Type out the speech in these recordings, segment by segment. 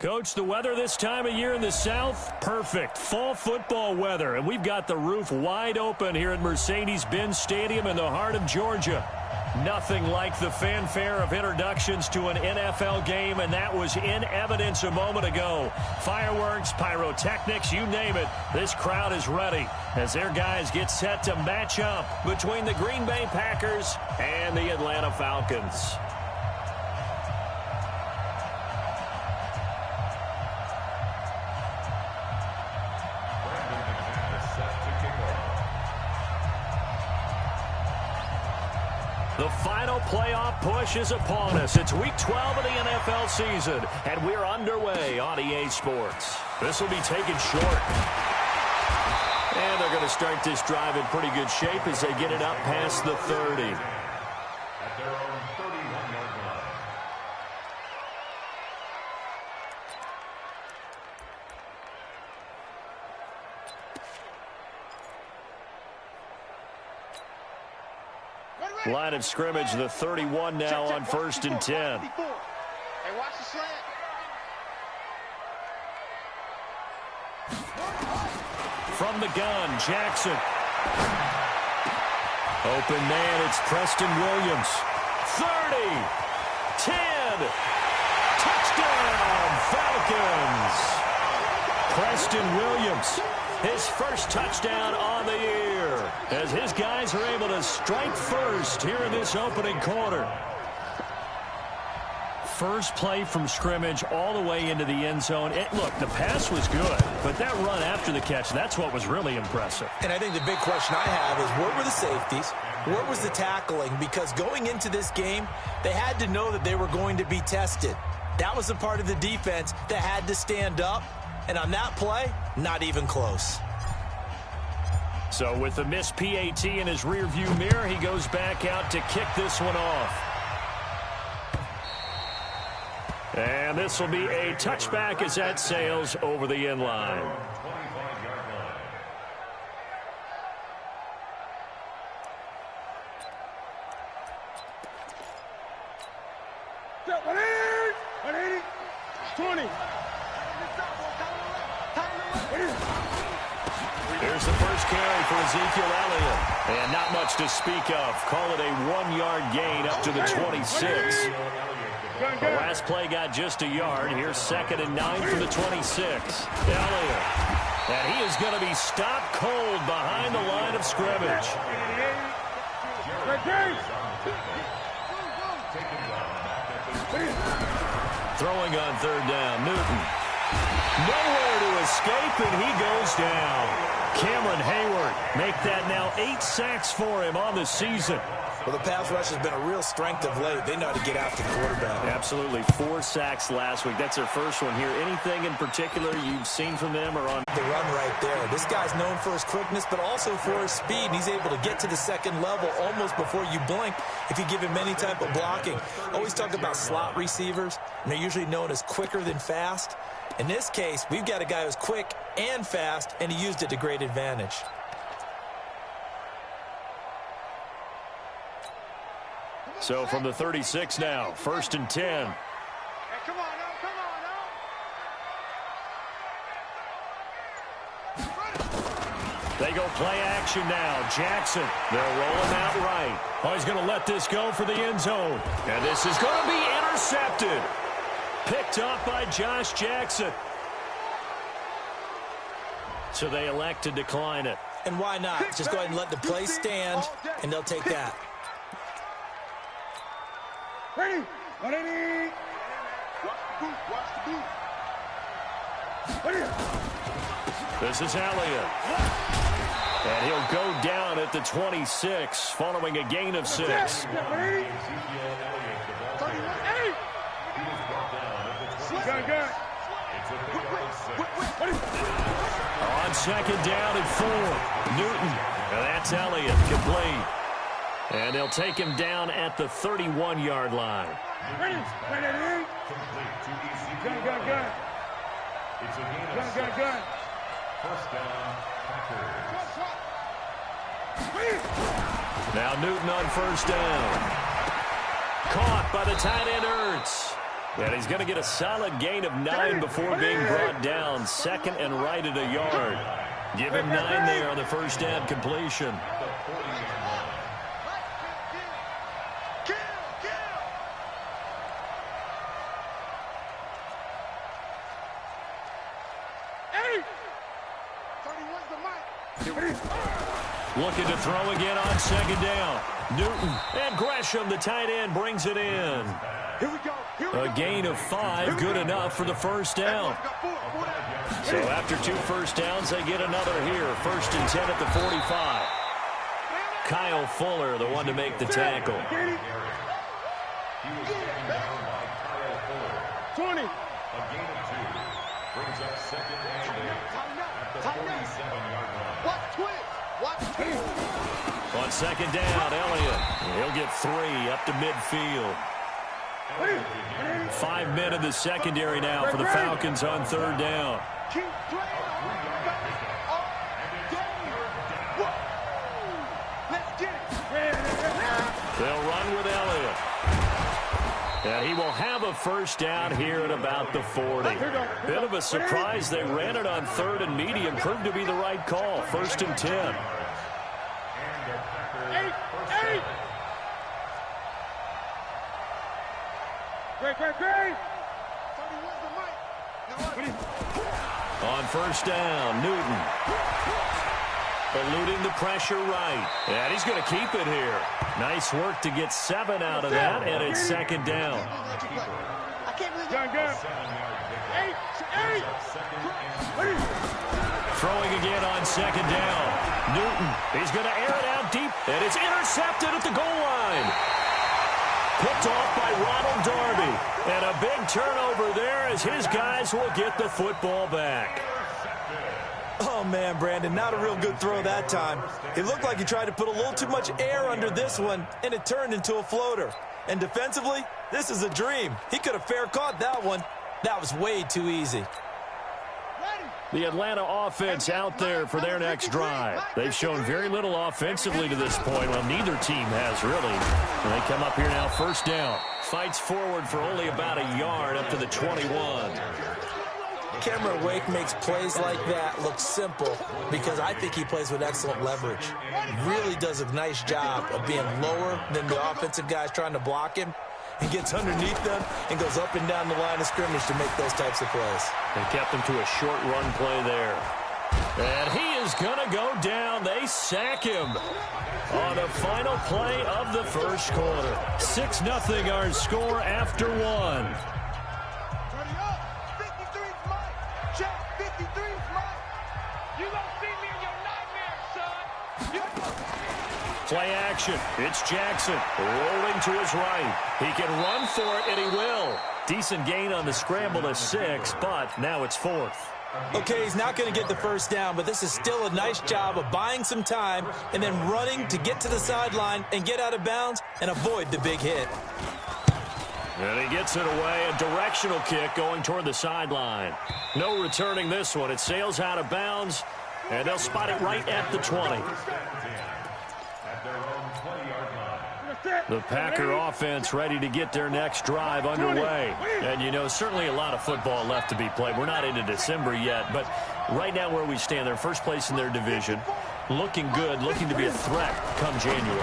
Coach, the weather this time of year in the South, perfect. Fall football weather, and we've got the roof wide open here at Mercedes-Benz Stadium in the heart of Georgia. Nothing like the fanfare of introductions to an NFL game, and that was in evidence a moment ago. Fireworks, pyrotechnics, you name it. This crowd is ready as their guys get set to match up between the Green Bay Packers and the Atlanta Falcons. The final playoff push is upon us. It's Week 12 of the NFL season, and we're underway on EA Sports. This will be taken short. And they're going to start this drive in pretty good shape as they get it up past the 30. At their own 31-yard line. Line of scrimmage, the 31 now on 1st and 10. Hey, watch the slant. From the gun, Jackson. Open man, it's Preston Williams. 30, 10, touchdown, Falcons. Preston Williams, his first touchdown on the year, as his guys are able to strike first here in this opening quarter. First play from scrimmage all the way into the end zone. Look, the pass was good, but that run after the catch, that's what was really impressive. And I think the big question I have is, where were the safeties? Where was the tackling? Because going into this game, they had to know that they were going to be tested. That was a part of the defense that had to stand up. And on that play, not even close. So with the missed PAT in his rearview mirror, he goes back out to kick this one off. And this will be a touchback as that sails over the end line. 25-yard line. Step 180, 180, 20. Here's the first carry for Ezekiel Elliott. And not much to speak of. Call it a 1-yard gain up to the 26. The last play got just a yard. Here's 2nd and 9 from the 26. Elliott. And he is going to be stopped cold behind the line of scrimmage. Throwing on 3rd down, Newton. Nowhere to escape, and he goes down. Cameron Hayward make that now 8 sacks for him on the season. Well, the pass rush has been a real strength of late. They know how to get after the quarterback. Absolutely. 4 sacks last week. That's their first one here. Anything in particular you've seen from them or on? The run right there. This guy's known for his quickness, but also for his speed. And he's able to get to the second level almost before you blink if you give him any type of blocking. Always talk about slot receivers, and they're usually known as quicker than fast. In this case, we've got a guy who's quick and fast, and he used it to great advantage. So from the 36 now, 1st and 10. Hey, come on now. They go play action now. Jackson, they'll roll him out right. Oh, he's going to let this go for the end zone. And this is going to be intercepted. Picked up by Josh Jackson. So they elect to decline it. And why not? Just go ahead and let the play stand, and they'll take that. Ready? 180. Watch the boot. This is Elliott. And he'll go down at the 26 following a gain of 6. On 2nd down and 4. Newton. And that's Elliott complete. And they'll take him down at the 31-yard line. Ready? Gun. It's a gain of 6. First down, Packers. Now Newton on 1st down. Caught by the tight end Ertz. And he's going to get a solid gain of 9 before being brought down. Second and right at a yard. Give him 9 there on the first down completion. Looking to throw again on second down. Newton and Gresham, the tight end, brings it in. A gain of 5, good enough for the first down. So after 2 first downs, they get another here. 1st and 10 at the 45. Kyle Fuller, the one to make the tackle. 20. A gain of 2. Brings up 2nd and 8 at the 47-yard line. On second down, Elliott. He'll get 3 up to midfield. 5 men in the secondary now for the Falcons on 3rd down. They'll run with Elliott. And he will have a first down here at about the 40. Bit of a surprise. They ran it on 3rd and medium. Proved to be the right call. 1st and 10. Great. On 1st down, Newton. Eluding the pressure right. And he's going to keep it here. Nice work to get 7 out of that, and it's 2nd down. Throwing again on 2nd down. Newton, he's going to air it out deep, and it's intercepted at the goal line. Picked off by Ronald Darby. And a big turnover there as his guys will get the football back. Oh, man, Brandon, not a real good throw that time. It looked like he tried to put a little too much air under this one, and it turned into a floater. And defensively, this is a dream. He could have fair caught that one. That was way too easy. The Atlanta offense out there for their next drive. They've shown very little offensively to this point. Well, neither team has, really. And they come up here now, 1st down. Fights forward for only about a yard up to the 21. Cameron Wake makes plays like that look simple because I think he plays with excellent leverage. Really does a nice job of being lower than the offensive guys trying to block him. He gets underneath them and goes up and down the line of scrimmage to make those types of plays. They kept him to a short run play there. And he is going to go down. They sack him on the final play of the 1st quarter. 6-0 our score after 1. Play action. It's Jackson rolling to his right. He can run for it, and he will. Decent gain on the scramble to 6, but now it's 4th. Okay, he's not going to get the first down, but this is still a nice job of buying some time and then running to get to the sideline and get out of bounds and avoid the big hit. And he gets it away. A directional kick going toward the sideline. No returning this one. It sails out of bounds, and they'll spot it right at the 20. The Packer offense ready to get their next drive underway. And, you know, certainly a lot of football left to be played. We're not into December yet, but right now where we stand, they're first place in their division. Looking good, looking to be a threat come January.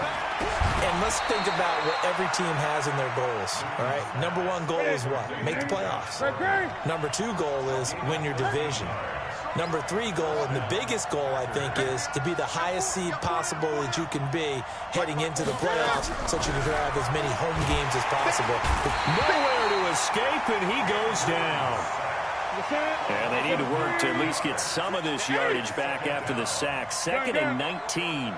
And let's think about what every team has in their goals, all right? Number 1 goal is what? Make the playoffs. Number 2 goal is win your division. Number 3 goal, and the biggest goal, I think, is to be the highest seed possible that you can be heading into the playoffs so that you can have as many home games as possible. Nowhere to escape, and he goes down. And they need to work to at least get some of this yardage back after the sack. 2nd and 19.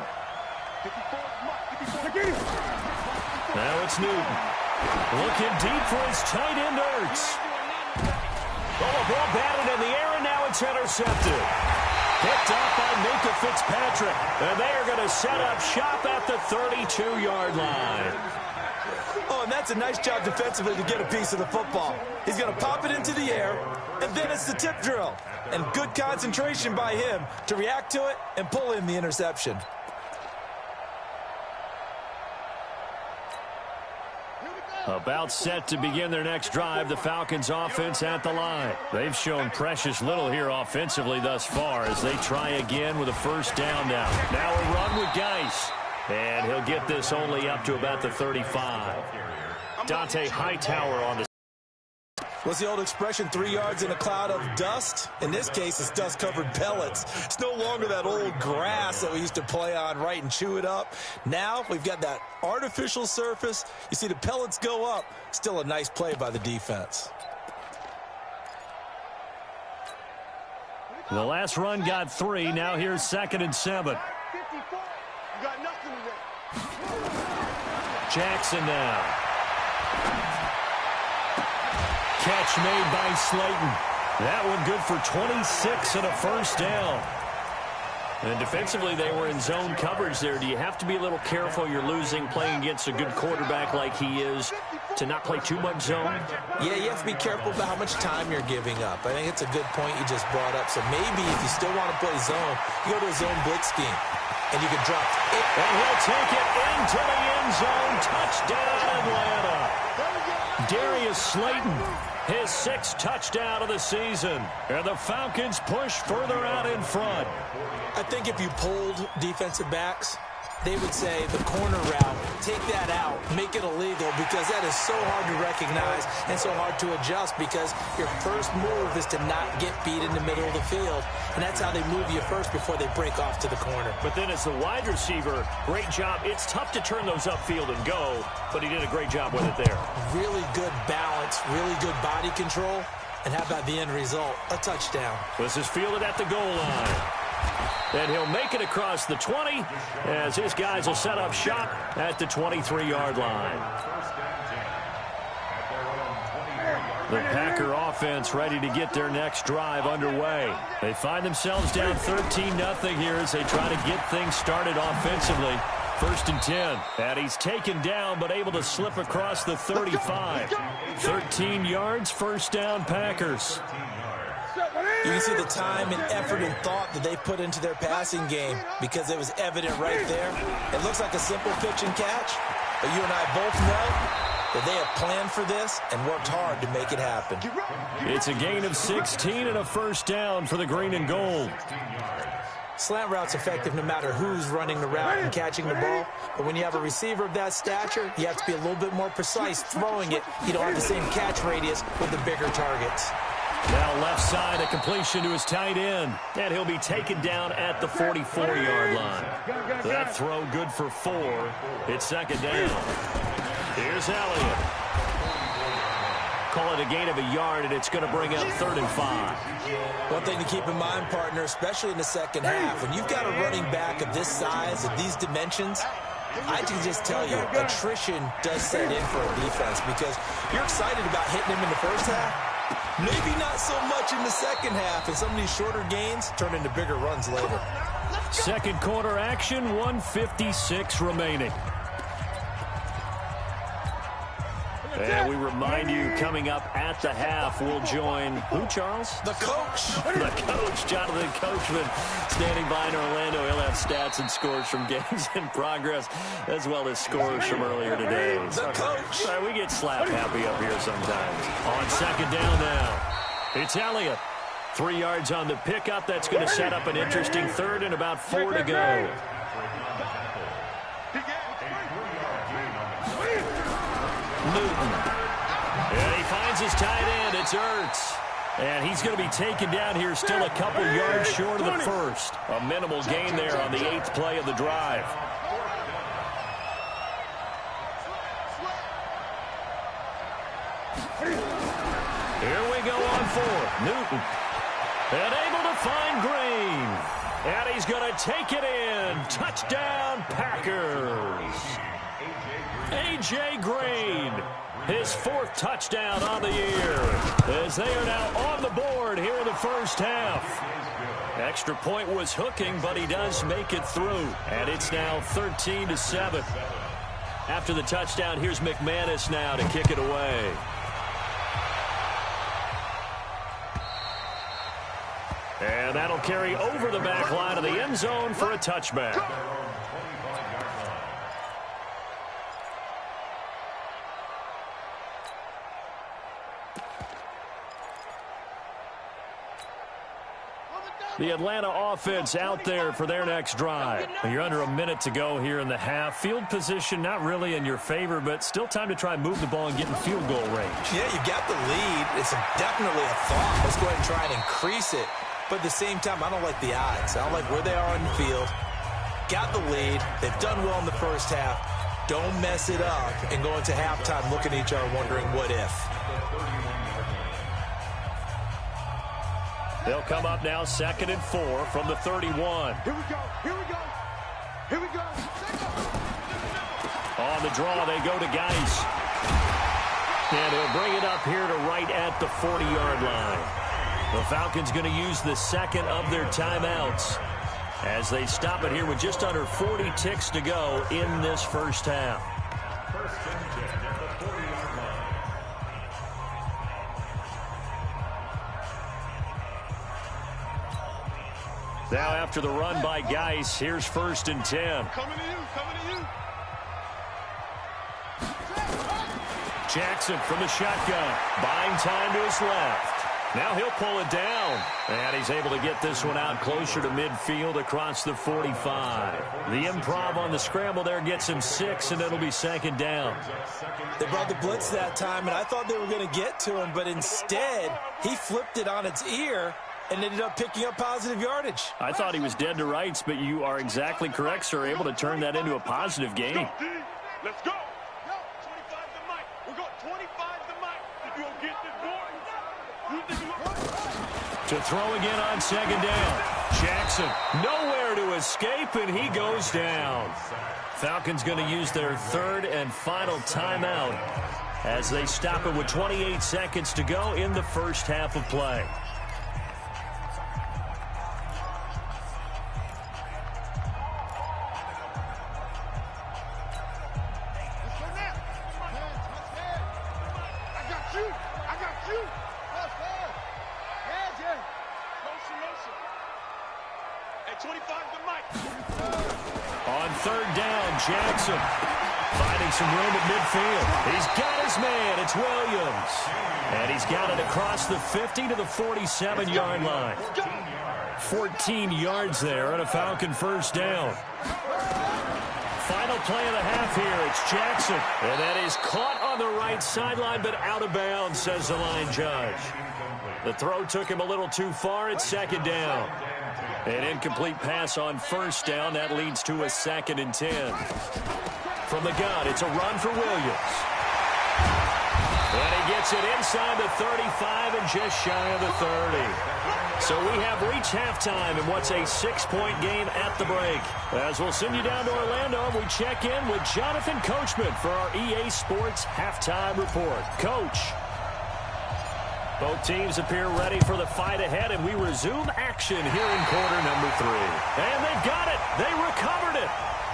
Now it's Newton. Looking deep for his tight end, Ertz. Oh, a ball batted in the air, and now it's intercepted. Picked up by Minka Fitzpatrick. And they are going to set up shop at the 32-yard line. Oh, and that's a nice job defensively to get a piece of the football. He's going to pop it into the air, and then it's the tip drill. And good concentration by him to react to it and pull in the interception. About set to begin their next drive, the Falcons offense at the line. They've shown precious little here offensively thus far as they try again with a first down now. Now a run with Geis. And he'll get this only up to about the 35. Dante Hightower on the. What's the old expression, 3 yards in a cloud of dust? In this case, it's dust-covered pellets. It's no longer that old grass that we used to play on, right, and chew it up. Now we've got that artificial surface. You see the pellets go up. Still a nice play by the defense. The last run got 3. Now here's 2nd and 7. Jackson now. Catch made by Slayton. That one good for 26 and a first down. And defensively, they were in zone coverage there. Do you have to be a little careful? You're losing playing against a good quarterback like he is to not play too much zone? Yeah, you have to be careful about how much time you're giving up. I think it's a good point you just brought up. So maybe if you still want to play zone, you go to a zone blitz scheme. And you can drop it. And he'll take it into the end zone. Touchdown, Atlanta. Darius Slayton, his 6th touchdown of the season. And the Falcons push further out in front. I think if you polled defensive backs, they would say the corner route, take that out, make it illegal, because that is so hard to recognize and so hard to adjust, because your first move is to not get beat in the middle of the field. And that's how they move you first before they break off to the corner. But then as the wide receiver, great job. It's tough to turn those upfield and go, but he did a great job with it there. Really good balance, really good body control. And how about the end result? A touchdown. This is fielded at the goal line. And he'll make it across the 20 as his guys will set up shop at the 23-yard line. The Packer offense ready to get their next drive underway. They find themselves down 13-0 here as they try to get things started offensively. 1st and 10. And he's taken down but able to slip across the 35. 13 yards, first down Packers. You can see the time and effort and thought that they put into their passing game because it was evident right there. It looks like a simple pitch and catch, but you and I both know that they have planned for this and worked hard to make it happen. It's a gain of 16 and a first down for the green and gold. Slant route's effective no matter who's running the route and catching the ball. But when you have a receiver of that stature, you have to be a little bit more precise throwing it. You don't have the same catch radius with the bigger targets. Now left side, a completion to his tight end. And he'll be taken down at the 44-yard line. That throw good for 4. It's 2nd down. Here's Elliott. Call it a gain of a yard, and it's going to bring up 3rd and 5. One thing to keep in mind, partner, especially in the second half, when you've got a running back of this size, of these dimensions, I can just tell you, attrition does set in for a defense because you're excited about hitting him in the first half. Maybe not so much in the second half, and some of these shorter gains turn into bigger runs later. Second quarter action, 1:56 remaining. And we remind you, coming up at the half, we'll join who, Charles? The coach. The coach, Jonathan Coachman, standing by in Orlando. He'll have stats and scores from games in progress, as well as scores from earlier today. The coach. Sorry, we get slap happy up here sometimes. On 2nd down now, it's Elliott. 3 yards on the pickup. That's going to set up an interesting 3rd and about 4 to go. Newton. And he finds his tight end. It's Ertz. And he's going to be taken down here, still a couple yards short of the first. A minimal gain there on the 8th play of the drive. Here we go on 4th. Newton. And able to find Green. And he's going to take it in. Touchdown, Packers. A.J. Green, his 4th touchdown on the year, as they are now on the board here in the first half. Extra point was hooking, but he does make it through, and it's now 13-7. After the touchdown, here's McManus now to kick it away. And that'll carry over the back line of the end zone for a touchback. The Atlanta offense out there for their next drive. You're under a minute to go here in the half. Field position not really in your favor, but still time to try and move the ball and get in field goal range. Yeah, you got the lead. It's definitely a thought. Let's go ahead and try and increase it. But at the same time, I don't like the odds. I don't like where they are on the field. Got the lead. They've done well in the first half. Don't mess it up and go into halftime looking at each other wondering what if. They'll come up now 2nd and 4 from the 31. Here we go. Here we go. Here we go. On the draw, they go to Geis. And he'll bring it up here to right at the 40-yard line. The Falcons going to use the second of their timeouts as they stop it here with just under 40 ticks to go in this first half. First and 10 at the 40-yard line. Now after the run by Geis, here's 1st and 10. Coming to you. Coming to you. Jackson from the shotgun. Buying time to his left. Now he'll pull it down. And he's able to get this one out closer to midfield across the 45. The improv on the scramble there gets him 6, and it'll be 2nd down. They brought the blitz that time, and I thought they were going to get to him, but instead he flipped it on its ear and ended up picking up positive yardage. I thought he was dead to rights, but you are exactly correct, sir. Able to turn that into a positive gain. Let's go. 25 to Mike. We're going 25 to Mike. You gonna get this boy? To throw again on 2nd down. Jackson nowhere to escape, and he goes down. Falcons going to use their 3rd and final timeout as they stop it with 28 seconds to go in the first half of play. On 3rd down, Jackson finding some room at midfield. He's got his man. It's Williams. And he's got it across the 50 to the 47-yard line. 14 yards there and a Falcon 1st down. Final play of the half here. It's Jackson. And that is caught on the right sideline, but out of bounds, says the line judge. The throw took him a little too far. It's 2nd down. An incomplete pass on 1st down. That leads to a 2nd and 10. From the gun, it's a run for Williams. And he gets it inside the 35 and just shy of the 30. So we have reached halftime in what's a 6-point game at the break. As we'll send you down to Orlando, we check in with Jonathan Coachman for our EA Sports Halftime Report. Coach. Both teams appear ready for the fight ahead, and we resume action here in quarter number 3. And they've got it. They recovered it.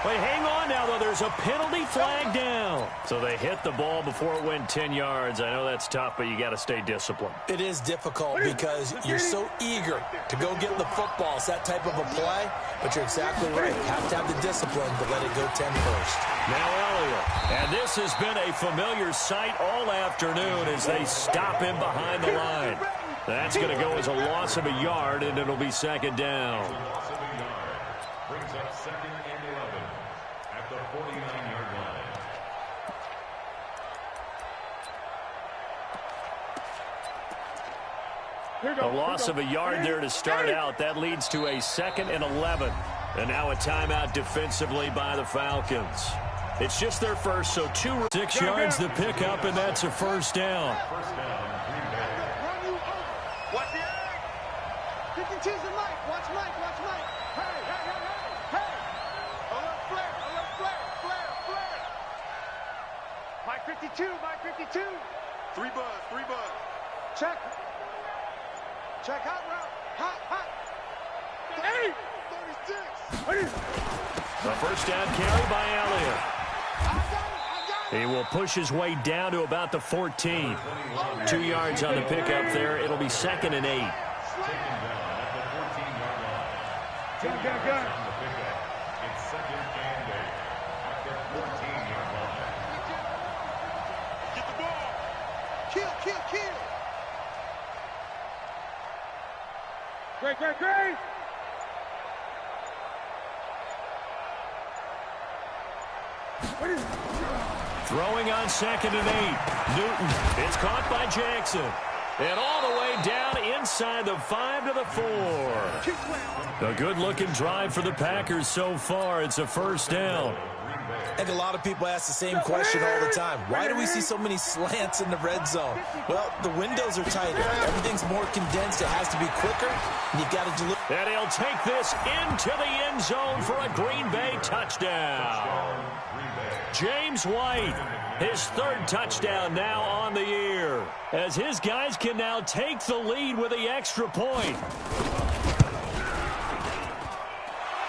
Wait, hang on now, though. There's a penalty flag down. So they hit the ball before it went 10 yards. I know that's tough, but you got to stay disciplined. It is difficult because you're so eager to go get the football. It's that type of a play, but you're exactly right. You have to have the discipline to let it go 10 first. Now Elliott. And this has been a familiar sight all afternoon as they stop him behind the line. That's going to go as a loss of a yard, and it'll be 2nd down. Loss of a yard. Brings up 2nd and 11 at the 49-yard line. A loss of a yard there to start out. That leads to a 2nd and 11. And now a timeout defensively by the Falcons. It's just their first, so 6 yards the pickup, and that's a 1st down. First down, Green Bay. Watch the egg. 52's the Mike. Watch Mike. Watch Mike. Hey, hey, hey, hey, hey. Alert flare. Alert flare. Flare, flare. Mike 52. Mike 52. 3 buzz. 3 buzz. Check. Check hot route. Hot, hot. 36. The first down carry by Elliott. He will push his way down to about the 14. 2 yards on the pickup there. It'll be 2nd and 8. Taken down at the 14-yard line. 2 yards on the pickup. It's 2nd and 8 at the 14-yard line. Get the ball. Kill, kill, kill. Great, great, great. Throwing on 2nd and 8. Newton. It's caught by Jackson. And all the way down inside the 5 to the 4. A good-looking drive for the Packers so far. It's a first down. I think a lot of people ask the same question all the time. Why do we see so many slants in the red zone? Well, the windows are tighter. Everything's more condensed. It has to be quicker, and you've got to deliver. And he'll take this into the end zone for a Green Bay touchdown. James White, his 3rd touchdown now on the year, as his guys can now take the lead with the extra point.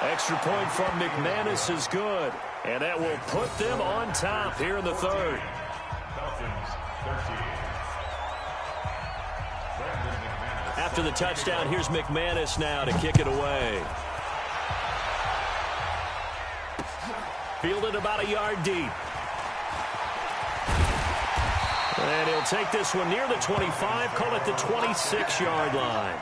Extra point from McManus is good, and that will put them on top here in the 3rd. After the touchdown, here's McManus now to kick it away. Fielded about a yard deep. And he'll take this one near the 25, call it the 26-yard line.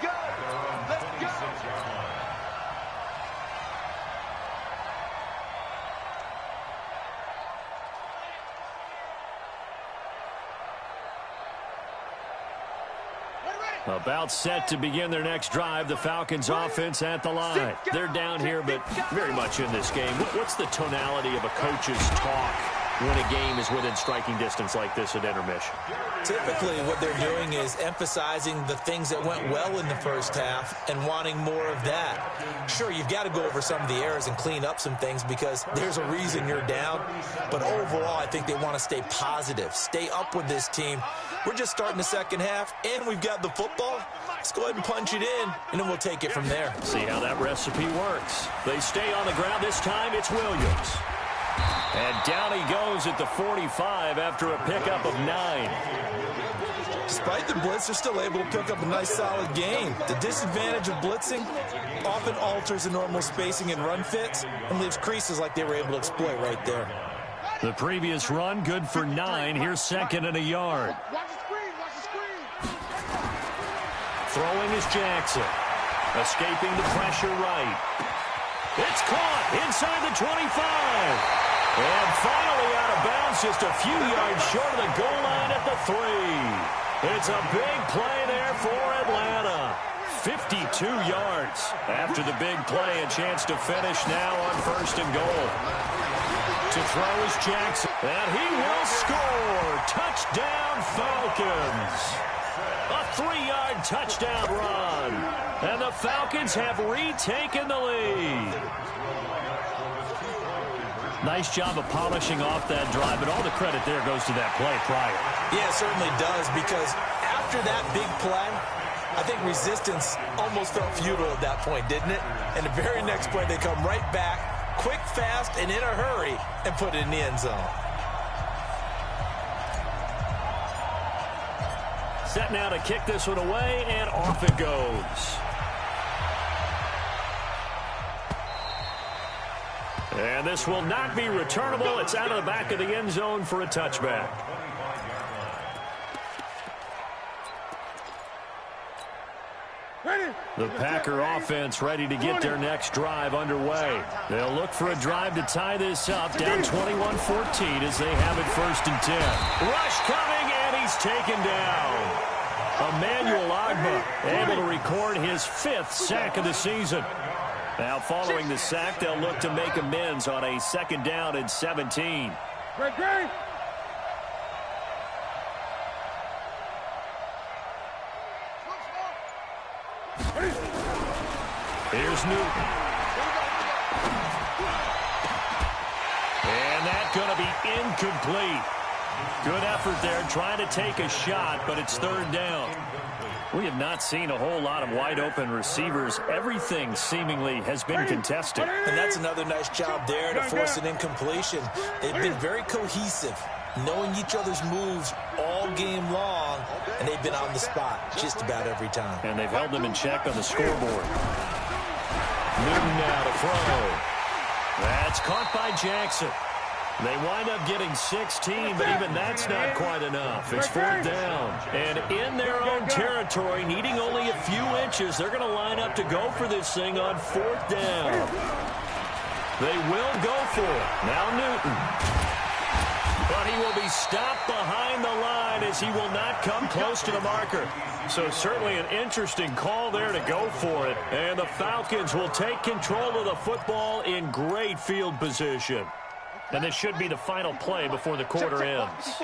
About set to begin their next drive. The Falcons offense at the line. They're down here, but very much in this game. What's the tonality of a coach's talk when a game is within striking distance like this at intermission? Typically, what they're doing is emphasizing the things that went well in the first half and wanting more of that. Sure, you've got to go over some of the errors and clean up some things because there's a reason you're down. But overall, I think they want to stay positive, stay up with this team. We're just starting the second half, and we've got the football. Let's go ahead and punch it in, and then we'll take it from there. See how that recipe works. They stay on the ground. This time it's Williams. And down he goes at the 45 after a pickup of 9. Despite the blitz, they're still able to pick up a nice, solid gain. The disadvantage of blitzing often alters the normal spacing and run fits and leaves creases like they were able to exploit right there. The previous run, good for 9. Here's 2nd and a yard. Watch the screen, watch the screen. Throwing is Jackson. Escaping the pressure right. It's caught inside the 25. And finally out of bounds, just a few yards short of the goal line at the 3. It's a big play there for Atlanta. 52 yards after the big play. A chance to finish now on 1st and goal. To throw is Jackson. And he will score. Touchdown Falcons. A 3-yard touchdown run. And the Falcons have retaken the lead. Nice job of polishing off that drive, but all the credit there goes to that play prior. Yeah, it certainly does, because after that big play, I think resistance almost felt futile at that point, didn't it? And the very next play, they come right back, quick, fast, and in a hurry, and put it in the end zone. Set now to kick this one away, and off it goes. And this will not be returnable. It's out of the back of the end zone for a touchback. The Packer offense ready to get their next drive underway. They'll look for a drive to tie this up, down 21-14 as they have it 1st and 10. Rush coming, and he's taken down. Emmanuel Ogbah able to record his 5th sack of the season. Now following the sack, they'll look to make amends on a 2nd down and 17. Great, great. Here's Newton. And that's going to be incomplete. Good effort there, trying to take a shot, but it's 3rd down. We have not seen a whole lot of wide-open receivers. Everything seemingly has been contested. And that's another nice job there to force an incompletion. They've been very cohesive, knowing each other's moves all game long, and they've been on the spot just about every time. And they've held them in check on the scoreboard. Newton now to throw. That's caught by Jackson. They wind up getting 16, but even that's not quite enough. It's 4th down. And in their own territory, needing only a few inches, they're going to line up to go for this thing on 4th down. They will go for it. Now Newton. But he will be stopped behind the line as he will not come close to the marker. So certainly an interesting call there to go for it. And the Falcons will take control of the football in great field position. And this should be the final play before the quarter ends.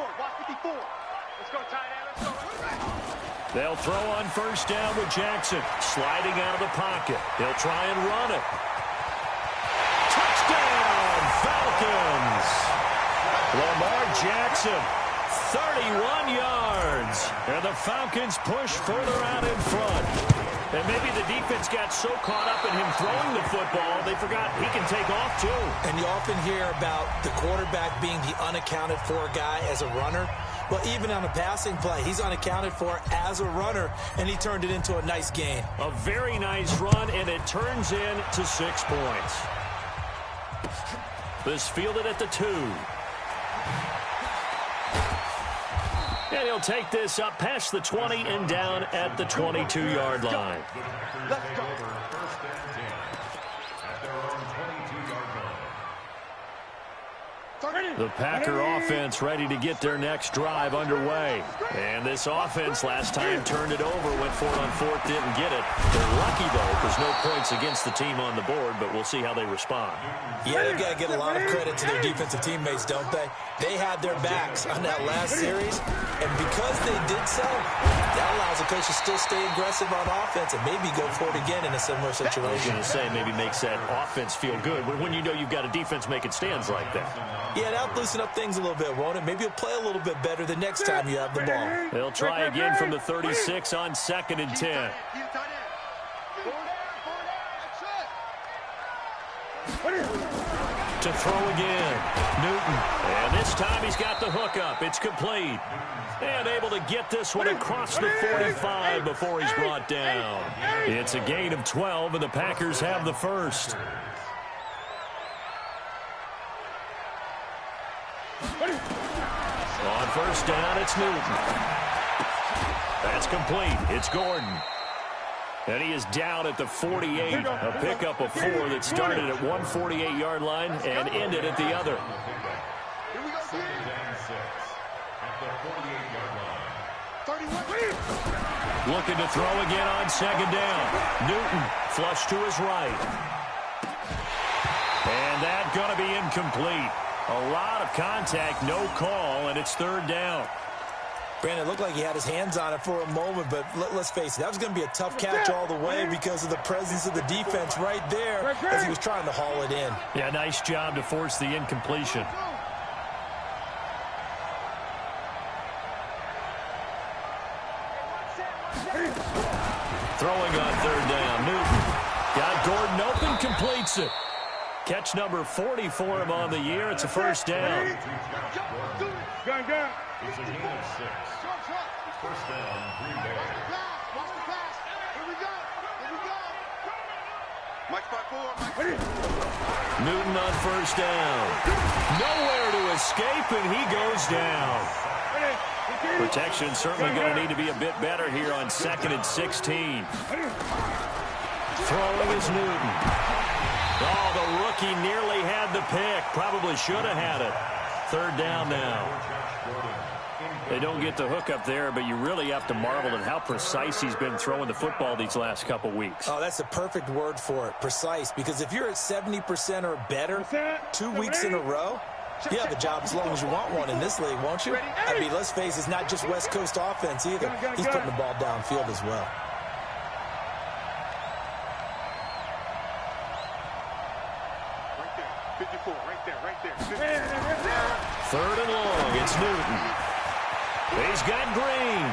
They'll throw on 1st down with Jackson. Sliding out of the pocket. He'll try and run it. Touchdown, Falcons! Lamar Jackson, 31 yards. And the Falcons push further out in front. And maybe the defense got so caught up in him throwing the football, they forgot he can take off too. And you often hear about the quarterback being the unaccounted for guy as a runner. Well, even on a passing play, he's unaccounted for as a runner, and he turned it into a nice gain. A very nice run, and it turns into 6 points. This fielded at the 2. And he'll take this up past the 20 and down at the 22-yard line. Let's go. 1st and 10 at their own 22-yard line. The Packer offense ready to get their next drive underway. And this offense last time turned it over, went for it on 4th, didn't get it. They're lucky, though, because no points against the team on the board, but we'll see how they respond. Yeah, they've got to get a lot of credit to their defensive teammates, don't they? They had their backs on that last series, and because they did so, that allows the coach to still stay aggressive on offense and maybe go for it again in a similar situation. I was going to say, maybe makes that offense feel good when you know you've got a defense making stands like that. Yeah, that'll loosen up things a little bit, won't it? Maybe you'll play a little bit better the next time you have the ball. They'll try again from the 36 on 2nd and 10. To throw again, Newton. And this time he's got the hook up. It's complete. And able to get this one across the 45 before he's brought down. It's a gain of 12, and the Packers have the first. On 1st down, it's Newton. That's complete. It's Gordon. And he is down at the 48. A pickup of 4 that started at 148-yard line and ended at the other. Here we go, 2nd and 6 at the 48-yard line. Looking to throw again on 2nd down. Newton flush to his right. And that's going to be incomplete. A lot of contact, no call, and it's 3rd down. Brandon, it looked like he had his hands on it for a moment, but let's face it, that was going to be a tough catch all the way because of the presence of the defense right there as he was trying to haul it in. Yeah, nice job to force the incompletion. Throwing on 3rd down, Newton. Got Gordon open, completes it. Catch number 40 for him on the year. It's a 1st down. It's a gain of 6. 1st down, Green Bay. Watch the pass. Here we go. Here we go. Mike by 4. Newton on 1st down. Nowhere to escape, and he goes down. Protection certainly going to need to be a bit better here on 2nd and 16. Throwing is Newton. Oh, the rookie nearly had the pick. Probably should have had it. 3rd down now. They don't get the hook up there, but you really have to marvel at how precise he's been throwing the football these last couple weeks. Oh, that's the perfect word for it, precise, because if you're at 70% or better 2 weeks in a row, you have a job as long as you want one in this league, won't you? I mean, let's face it, it's not just West Coast offense either. He's putting the ball downfield as well. Right there. 54. Right there. Right there. 50. 3rd and long. It's Newton. He's got Green.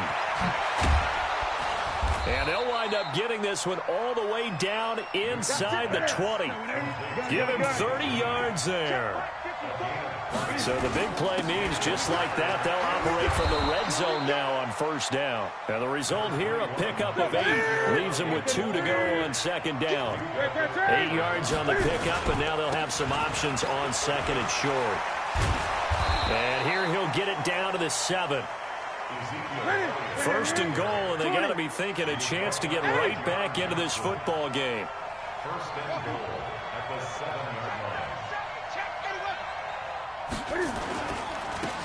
And they'll wind up getting this one all the way down inside the 20. Give him 30 yards there. So the big play means just like that, they'll operate from the red zone now on 1st down. And the result here, a pickup of 8. Leaves them with 2 to go on 2nd down. 8 yards on the pickup, and now they'll have some options on 2nd and short. And here he'll get it down to the 7. First and goal, and they got to be thinking a chance to get right back into this football game. First and goal at the 7-yard line.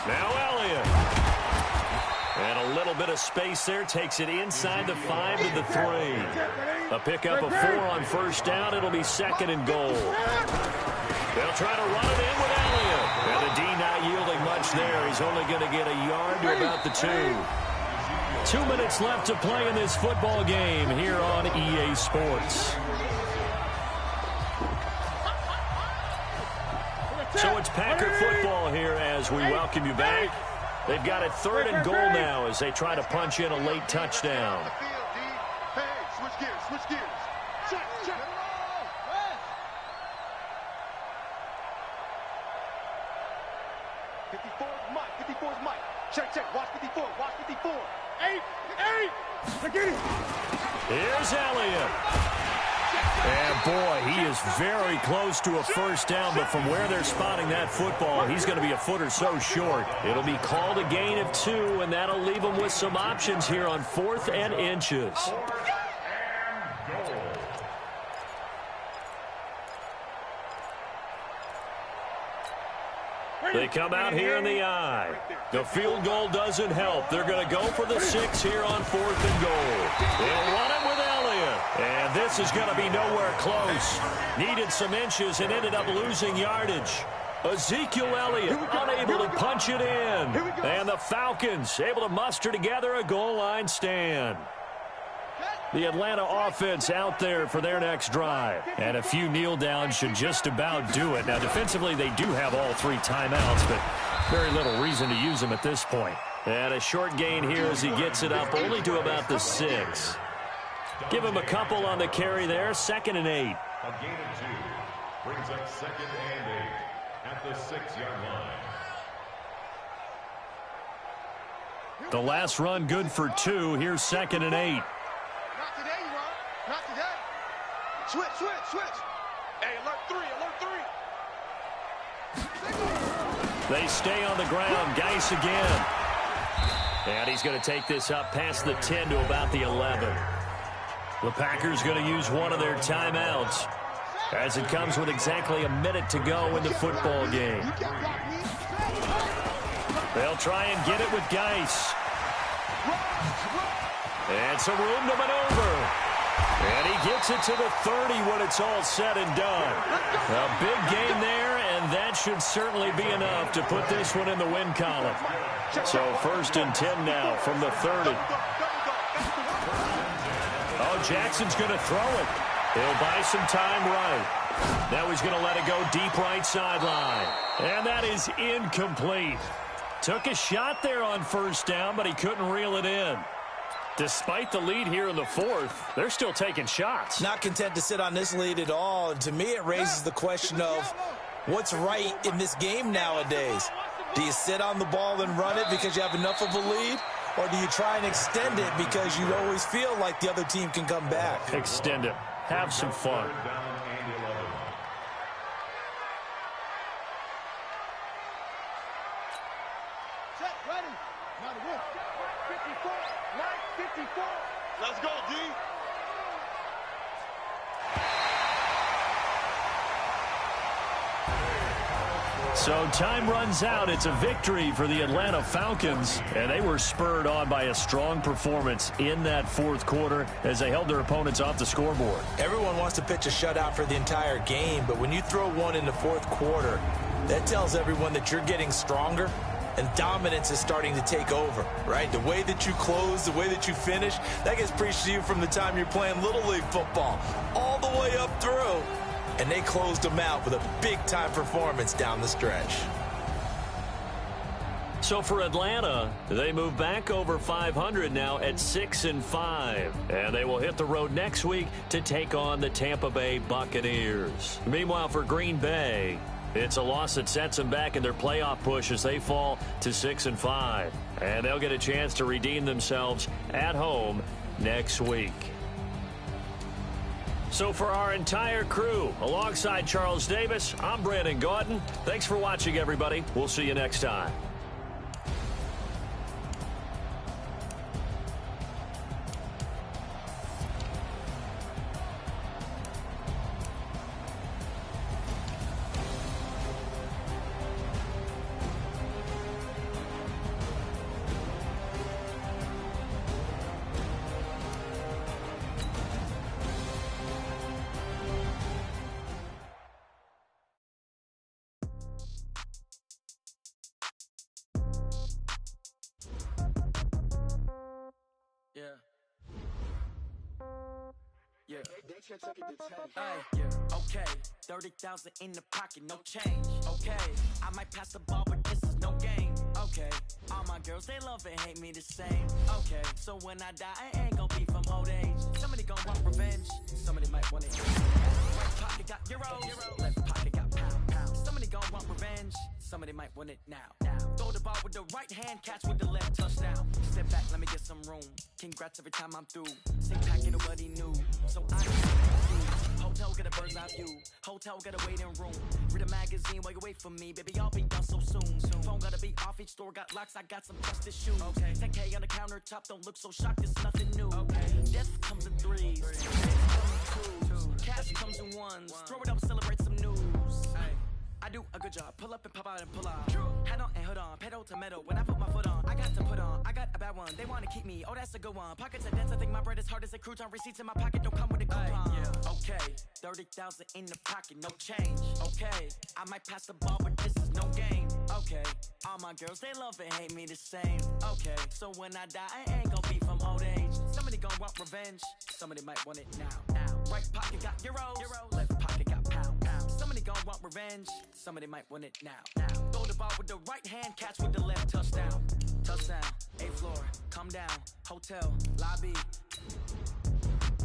Now Elliott. And a little bit of space there. Takes it inside the 5 to the 3. A pickup of 4 on first down. It'll be 2nd and goal. They'll try to run it in with Elliott. And the D not yielding much there. He's only going to get a yard to about the 2. 2 minutes left to play in this football game here on EA Sports. So it's Packer football here as we welcome you back. They've got it 3rd and goal now as they try to punch in a late touchdown. Hey, switch gears, switch gears. Check, check. 54 is Mike, 54 is Mike. Check, check, watch 54, watch 54. 8, 8. Get it. Here's Elliott. And boy, he is very close to a first down, but from where they're spotting that football, he's going to be a foot or so short. It'll be called a gain of 2, and that'll leave him with some options here on 4th and inches. They come out here in the I. The field goal doesn't help. They're going to go for the 6 here on 4th and goal. They'll run it with Elliott. And this is going to be nowhere close. Needed some inches and ended up losing yardage. Ezekiel Elliott unable to punch it in. And the Falcons able to muster together a goal line stand. The Atlanta offense out there for their next drive. And a few kneel downs should just about do it. Now, defensively, they do have all 3 timeouts, but very little reason to use them at this point. And a short gain here as he gets it up only to about the 6. Give him a couple on the carry there. 2nd and 8. A gain of 2 brings up 2nd and 8 at the 6-yard line. The last run good for 2. Here's 2nd and 8. Not today, you are. Not today. Switch, switch, switch. Hey, alert 3, alert 3. They stay on the ground. Geis again. And he's going to take this up past the 10 to about the 11. The Packers going to use one of their timeouts as it comes with exactly a minute to go in the football game. They'll try and get it with Geis. And some room to maneuver. And he gets it to the 30 when it's all said and done. A big gain there, and that should certainly be enough to put this one in the win column. So 1st and 10 now from the 30. Oh, Jackson's going to throw it. He'll buy some time right. Now he's going to let it go deep right sideline. And that is incomplete. Took a shot there on first down, but he couldn't reel it in. Despite the lead here in the 4th, they're still taking shots. Not content to sit on this lead at all. And to me, it raises the question of what's right in this game nowadays. Do you sit on the ball and run it because you have enough of a lead? Or do you try and extend it because you always feel like the other team can come back? Extend it. Have some fun. Third down and 11. Check, ready. Not a whip. 54, 54. Let's go, D. So time runs out. It's a victory for the Atlanta Falcons, and they were spurred on by a strong performance in that 4th quarter as they held their opponents off the scoreboard. Everyone wants to pitch a shutout for the entire game, but when you throw one in the 4th quarter, that tells everyone that you're getting stronger and dominance is starting to take over, right? The way that you close, the way that you finish, that gets preached to you from the time you're playing Little League football all the way up through. And they closed them out with a big-time performance down the stretch. So for Atlanta, they move back over 500 now at 6-5. And they will hit the road next week to take on the Tampa Bay Buccaneers. Meanwhile, for Green Bay, it's a loss that sets them back in their playoff push as they fall to 6-5. And they'll get a chance to redeem themselves at home next week. So for our entire crew, alongside Charles Davis, I'm Brandon Gaudin. Thanks for watching, everybody. We'll see you next time. Okay, 30,000 in the pocket, no change. Okay, I might pass the ball, but this is no game. Okay, all my girls, they love and hate me the same. Okay, so when I die, I ain't gon' be from old age. Somebody gon' want revenge, somebody might want it. Right pocket got euros, left pocket got pound. Somebody gon' want revenge, somebody might want it now. Throw the ball with the right hand, catch with the left, touchdown. Step back, let me get some room. Congrats every time I'm through. Same packet, nobody knew, so I hotel got a bird's eye view. Hotel got a waiting room. Read a magazine while you wait for me. Baby, I'll be done so soon. Phone gotta be off. Each store got locks. I got some justice shoes. Okay. 10K on the countertop. Don't look so shocked. It's nothing new. Okay. Death comes in threes. Cash comes in ones. Throw it up, celebrate some news. I do a good job. Pull up and pop out and pull out. Head on and hood on. Pedal to metal. When I put my foot on, I got to put on. I got a bad one. They want to keep me. Oh, that's a good one. Pockets are dense. I think my bread is hard as a crouton. Receipts in my pocket don't come with a coupon. Okay. 30,000 in the pocket. No change. Okay. I might pass the ball, but this is no game. Okay. All my girls, they love and hate me the same. Okay. So when I die, I ain't gon' be from old age. Somebody gon' want revenge. Somebody might want it now. Right pocket got euros. Left pocket got pound. Somebody gon' want revenge. Somebody might want it now. Throw the ball with the right hand, catch with the left, touchdown. Touchdown, 8th floor, come down, hotel, lobby.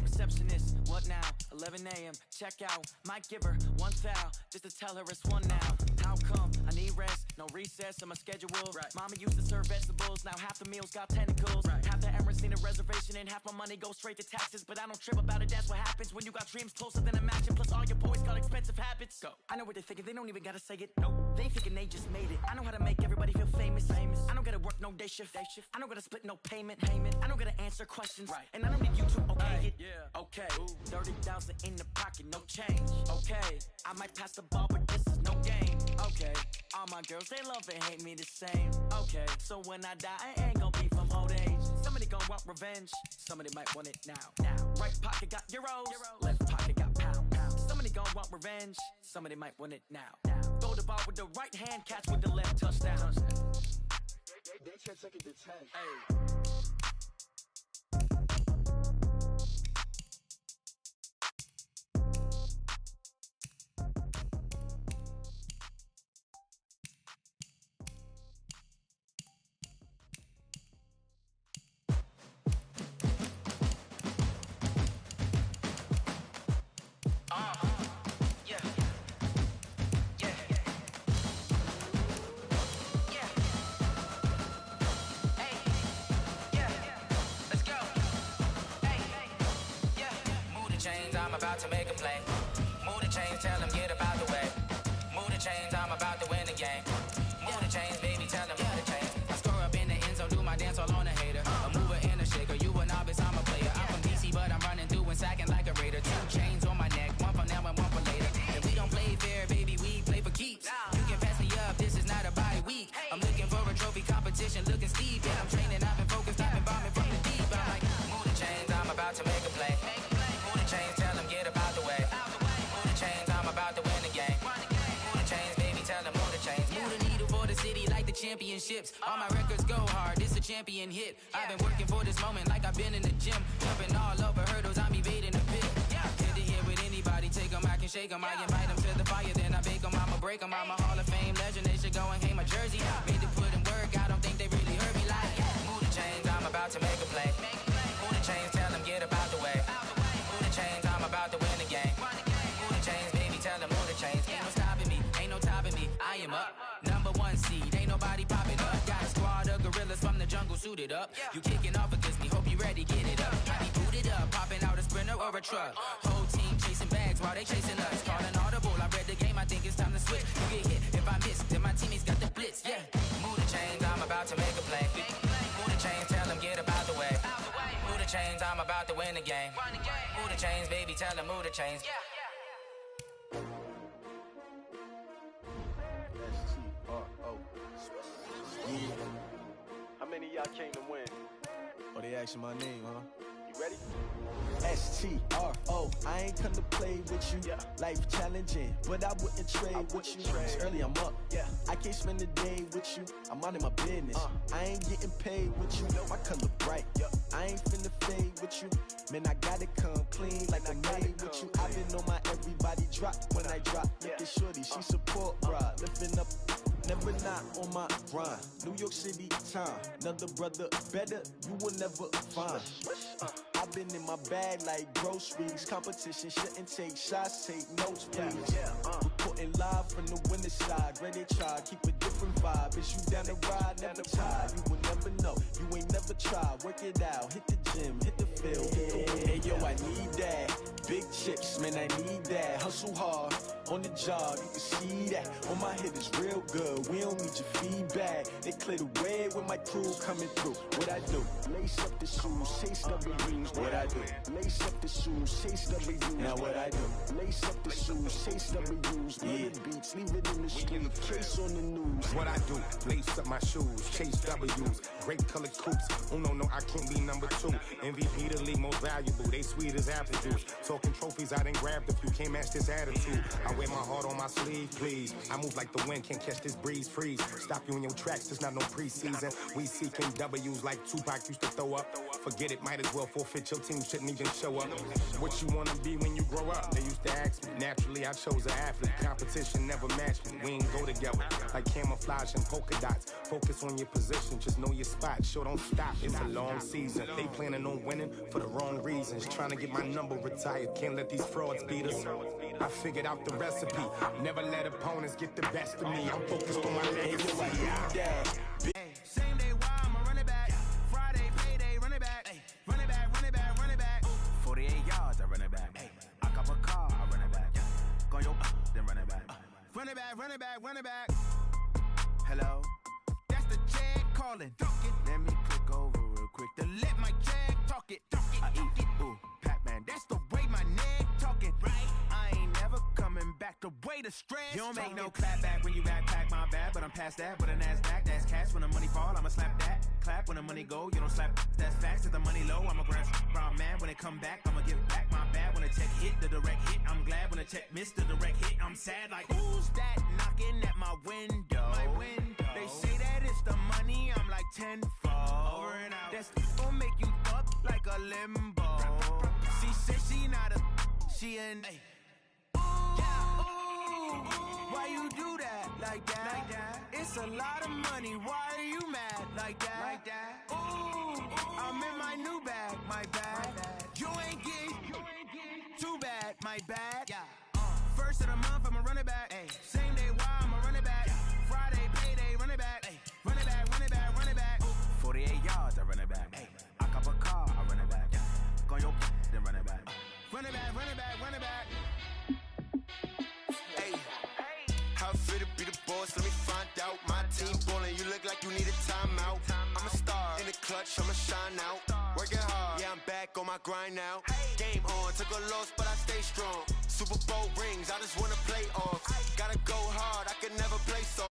Receptionist, what now? 11 a.m., check out. Might give her one foul, just to tell her it's one now. How come? I need rest, no recess in my schedule. Right. Mama used to serve vegetables, now half the meals got tentacles. Right. Half the Emirates need a reservation and half my money goes straight to taxes. But I don't trip about it, that's what happens when you got dreams closer than a mansion. Plus all your boys got expensive habits. Go. I know what they're thinking, they don't even gotta say it. Nope. They thinking they just made it. I know how to make everybody feel famous. I don't gotta work no day shift. I don't gotta split no payment. I don't gotta answer questions. Right. And I don't need you to okay it. Yeah. Okay. 30,000 in the pocket, no change. Okay. I might pass the ball, but this is no game. Okay. All my girls, they love and hate me the same. Okay. So when I die, I ain't gon' be from old age. Somebody gon' want revenge. Somebody might want it now. Right pocket got euros. Left pocket got pound. Somebody gon' want revenge. Somebody might want it now. Throw the ball with the right hand, catch with the left, touchdown. They can't take it to 10. Hey. I'm about to make a play. Move the chains, tell them get about the way. Move the chains, I'm about to win the game. Move the chains, baby, tell them move the chains. I score up in the end zone, do my dance all on a hater. A mover and a shaker, you a novice, I'm a player. I'm from DC, but I'm running through and sacking like a raider. 2 chains on my neck, one for now and one for later. And we don't play fair, baby, we play for keeps. You can pass me up, this is not a bye week. I'm looking for a trophy competition, looking steep. Yeah, I'm training, I've been focused, I've been bombing from the deep. I'm like, move the chains, I'm about to make a play. Move the chains, tell them get about the way. Move the chains, I'm about to win the game. Move the chains, baby, tell them move the chains. Move the needle for the city like the championships. All my records go hard, this a champion hit. I've been working for this moment like I've been in the gym. Jumping all over hurdles, I'm evading the pit. Hit the hit with anybody, take them, I can shake them. I invite them to the fire, then I bake them, I'ma break them. I'm a Hall of Fame legend, they should go and hang my jersey. Made to put in work, I don't think they really heard me like. Move the chains, I'm about to make a play. Move the chains, tell them get about the way. Move the chains, I'm about to win the game. Move the chains, baby, tell them move the chains. Ain't no stopping me, ain't no topping me. I am up, #1 seed, ain't nobody popping up. Got a squad of gorillas from the jungle suited up. You kicking off against me, hope you ready, get it up. I be booted up, popping out a sprinter or a truck. Whole team That's why they chasing us. Calling audible, I read the game, I think it's time to switch. You get hit if I miss, then my teammates got the blitz, yeah. Move the chains, I'm about to make a play. Move the chains, tell them get about the way. Move the chains, I'm about to win the game. Move the chains, baby, tell them move the chains. How many of y'all came to win? Oh, they asking my name, huh? You ready? STRO, I ain't come to play with you. Life challenging, but I wouldn't trade with you. It's early, I'm up. I can't spend the day with you. I'm out in my business. I ain't getting paid with you. My color bright. I ain't finna fade with you. Man, I gotta come clean like I made with you. I been on my everybody drop when I drop. Look at shorty, she support, bruh. Lifting up. Never not on my grind. New York City time. Another brother better, you will never find. I've been in my bag like groceries. Competition shouldn't take shots, take notes, please. Reporting live from the winter side. Ready to try, keep a different vibe. Is you down the ride, never tired. You will never know, you ain't never tried. Work it out, hit the gym, hit the field. Hey yo, I need that. Big chips, man, I need that. Hustle hard, on the job, you can see that. On my head is real good, we don't need your feedback. They clear the way with my crew coming through. What I do? Lace up the shoes, chase W's. What I do? Lace up the shoes, chase W's. Now what I do? Lace up the shoes, chase W's. Run the beats, leave it in the street, case on the news. What I do? Lace up my shoes, chase W's. Great colored coops. Oh no, I can't be number 2. MVP the league most valuable. They sweet as apple juice. Talking trophies, I done grabbed a few. Can't match this attitude. I wear my heart on my sleeve, please. I move like the wind, can't catch this breeze. Freeze. Stop you in your tracks. There's not no preseason. We seeking W's like Tupac used to throw up. Forget it, might as well forfeit. Your team shouldn't even show up. What you wanna be when you grow up? They used to ask me. Naturally, I chose an athlete. Competition never matched me. We ain't go together like camouflage and polka dots. Focus on your position, just know your spot. Sure, don't stop. It's a long season. They planning on winning for the wrong reasons. Trying to get my number retired. Can't let these frauds beat us. I figured out the recipe. Never let opponents get the best of me. I'm focused on my legacy. Same day, why I'ma run it back. Friday, payday, run it back. Run it back, run it back, run it back. 48 yards, I run it back. I cop a car, I run it back. Go your then run it back. Run it back, run it back, run it back. Hello? That's the jag calling. Let me click over real quick to let my jag talk it. I eat it, ooh, Pac-Man. That's the way my neck talking. Right? I ain't never coming back the way the stress. You don't make no clap back when you backpack, my bad. But I'm past that with a NASDAQ. That's cash when the money fall, I'ma slap that. Clap when the money go, you don't slap. That's facts. If the money low, I'ma grab brown man. When it come back, I'ma give back my bad. When the check hit, the direct hit. I'm glad when the check missed the direct hit. I'm sad like, who's that knocking at my window? My window. They say that it's the money, I'm like tenfold. Over and out. That's gon' make you up like a limbo. She said she not a, she an. Why you do that like that? It's a lot of money. Why are you mad like that? Ooh, I'm in my new bag, my bad. You ain't getting too bad, my bad. First of the month, I'ma run it back. Same day, why I'ma run it back. Friday, payday, run it back. Run it back, run it back, run it back. 48 yards, I run it back. I cop a car, I run it back. Go your then run it back. Run it back, run it back, run it back. How fit to be the boss, let me find out. My team ballin', you look like you need a timeout. I'm a star, in the clutch, I'ma shine out. Working hard, yeah, I'm back on my grind now. Game on, took a loss, but I stay strong. Super Bowl rings, I just wanna play off. Gotta go hard, I can never play so.